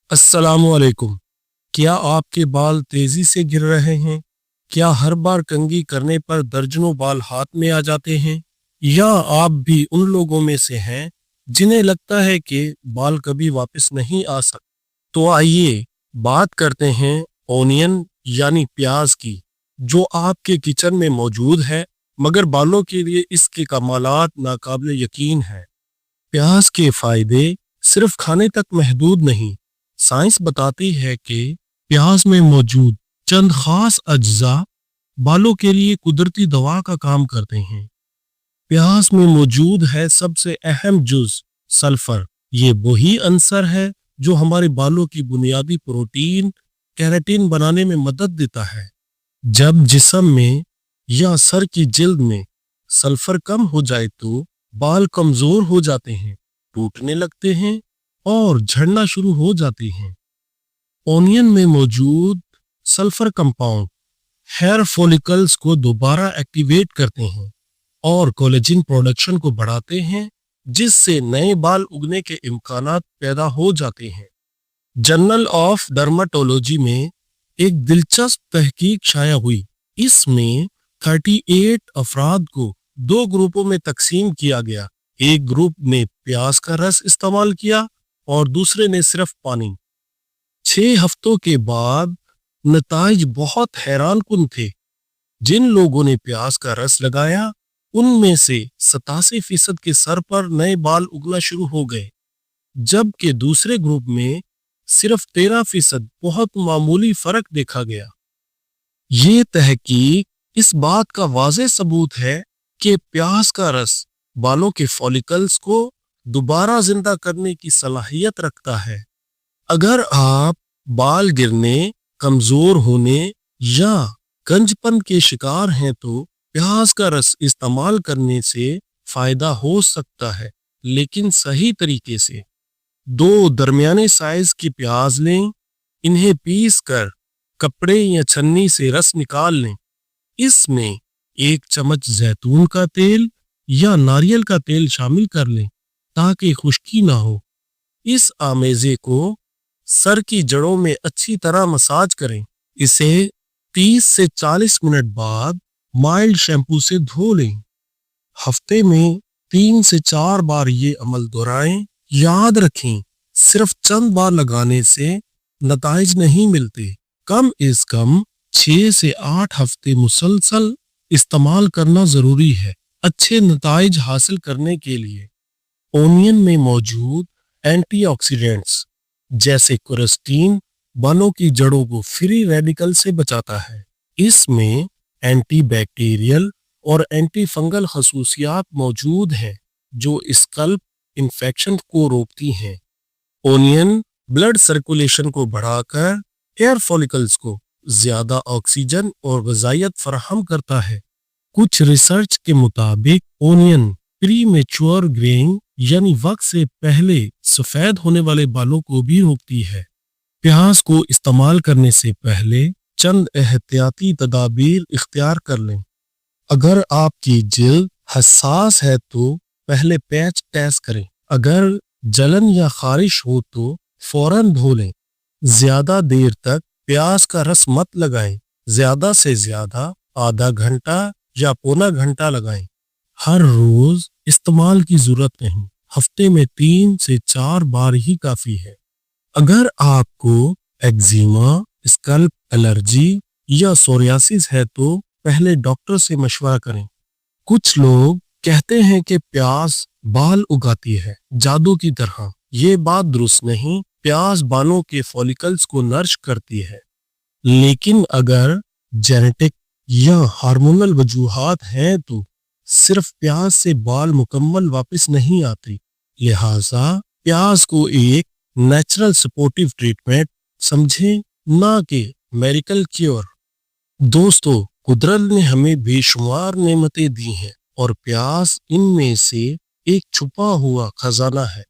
السلام علیکم۔ کیا آپ کے بال تیزی سے گر رہے ہیں؟ کیا ہر بار کنگھی کرنے پر درجنوں بال ہاتھ میں آ جاتے ہیں؟ یا آپ بھی ان لوگوں میں سے ہیں جنہیں لگتا ہے کہ بال کبھی واپس نہیں آ سکتے؟ تو آئیے بات کرتے ہیں اونین یعنی پیاز کی، جو آپ کے کچن میں موجود ہے مگر بالوں کے لیے اس کے کمالات ناقابل یقین ہیں۔ پیاز کے فائدے صرف کھانے تک محدود نہیں۔ سائنس بتاتی ہے کہ پیاز میں موجود چند خاص اجزاء بالوں کے لیے قدرتی دوا کا کام کرتے ہیں۔ پیاز میں موجود ہے سب سے اہم جز سلفر۔ یہ وہی عنصر ہے جو ہمارے بالوں کی بنیادی پروٹین کیراٹین بنانے میں مدد دیتا ہے۔ جب جسم میں یا سر کی جلد میں سلفر کم ہو جائے تو بال کمزور ہو جاتے ہیں، ٹوٹنے لگتے ہیں اور جھڑنا شروع ہو جاتی ہیں۔ اونین میں موجود سلفر کمپاؤنڈ ہیئر فولیکلز کو دوبارہ ایکٹیویٹ کرتے ہیں اور کولیجن پروڈکشن کو بڑھاتے ہیں، جس سے نئے بال اگنے کے امکانات پیدا ہو جاتے ہیں۔ جرنل آف ڈرماٹولوجی میں ایک دلچسپ تحقیق شائع ہوئی۔ اس میں 38 افراد کو 2 گروپوں میں تقسیم کیا گیا۔ ایک گروپ نے پیاز کا رس استعمال کیا اور دوسرے نے صرف پانی۔ 6 ہفتوں کے بعد نتائج بہت حیران کن تھے۔ جن لوگوں نے پیاز کا رس لگایا ان میں سے 87% کے سر پر نئے بال اگنا شروع ہو گئے، جبکہ دوسرے گروپ میں صرف 13% بہت معمولی فرق دیکھا گیا۔ یہ تحقیق اس بات کا واضح ثبوت ہے کہ پیاز کا رس بالوں کے فولیکلز کو دوبارہ زندہ کرنے کی صلاحیت رکھتا ہے۔ اگر آپ بال گرنے، کمزور ہونے یا گنج پن کے شکار ہیں تو پیاز کا رس استعمال کرنے سے فائدہ ہو سکتا ہے، لیکن صحیح طریقے سے۔ 2 درمیانے سائز کی پیاز لیں، انہیں پیس کر کپڑے یا چھنی سے رس نکال لیں۔ اس میں 1 چمچ زیتون کا تیل یا ناریل کا تیل شامل کر لیں تاکہ خشکی نہ ہو۔ اس آمیزے کو سر کی جڑوں میں اچھی طرح مساج کریں۔ اسے 30 سے 40 منٹ بعد مائلڈ شیمپو سے دھو لیں۔ ہفتے میں 3 سے 4 بار یہ عمل دہرائیں۔ یاد رکھیں، صرف چند بار لگانے سے نتائج نہیں ملتے۔ کم از کم 6 سے 8 ہفتے مسلسل استعمال کرنا ضروری ہے اچھے نتائج حاصل کرنے کے لیے۔ اونین میں موجود اینٹی آکسیڈنٹس جیسے کوریسٹین بالوں کی جڑوں کو فری ریڈیکل سے بچاتا ہے۔ اس میں اینٹی بیکٹیریل اور اینٹی فنگل خصوصیات موجود ہیں جو اسکلپ انفیکشن کو روکتی ہیں۔ اونین بلڈ سرکولیشن کو بڑھا کر ہیئر فولیکلز کو زیادہ آکسیجن اور غذائیت فراہم کرتا ہے۔ کچھ ریسرچ کے مطابق اونین پری میچور گرینگ یعنی وقت سے پہلے سفید ہونے والے بالوں کو بھی روکتی ہے۔ پیاز کو استعمال کرنے سے پہلے چند احتیاطی تدابیر اختیار کر لیں۔ اگر آپ کی جلد حساس ہے تو پہلے پیچ ٹیسٹ کریں۔ اگر جلن یا خارش ہو تو فوراً دھو لیں۔ زیادہ دیر تک پیاز کا رس مت لگائیں۔ زیادہ سے زیادہ آدھا گھنٹہ یا پونا گھنٹہ لگائیں۔ ہر روز استعمال کی ضرورت نہیں، ہفتے میں 3 سے 4 بار ہی کافی ہے۔ اگر آپ کو ایگزیما، اسکلپ الرجی یا سوریاسس ہے تو پہلے ڈاکٹر سے مشورہ کریں۔ کچھ لوگ کہتے ہیں کہ پیاز بال اگاتی ہے جادو کی طرح۔ یہ بات درست نہیں۔ پیاز بالوں کے فولیکلز کو نرش کرتی ہے، لیکن اگر جینیٹک یا ہارمونل وجوہات ہیں تو صرف پیاز سے بال مکمل واپس نہیں آتے۔ لہٰذا پیاز کو ایک نیچرل سپورٹیو ٹریٹمنٹ سمجھیں، نہ کہ میریکل کیور۔ دوستو، قدرت نے ہمیں بے شمار نعمتیں دی ہیں اور پیاز ان میں سے ایک چھپا ہوا خزانہ ہے۔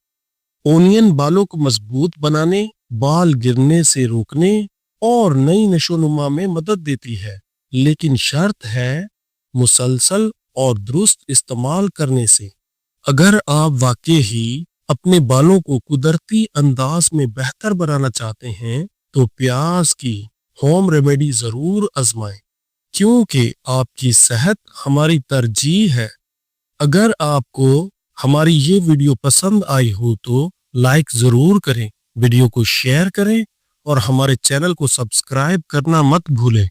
اونین بالوں کو مضبوط بنانے، بال گرنے سے روکنے اور نئی نشو نما میں مدد دیتی ہے، لیکن شرط ہے مسلسل اور درست استعمال کرنے سے۔ اگر آپ واقعی اپنے بالوں کو قدرتی انداز میں بہتر بنانا چاہتے ہیں تو پیاز کی ہوم ریمیڈی ضرور آزمائیں، کیونکہ آپ کی صحت ہماری ترجیح ہے۔ اگر آپ کو ہماری یہ ویڈیو پسند آئی ہو تو لائک ضرور کریں، ویڈیو کو شیئر کریں اور ہمارے چینل کو سبسکرائب کرنا مت بھولیں۔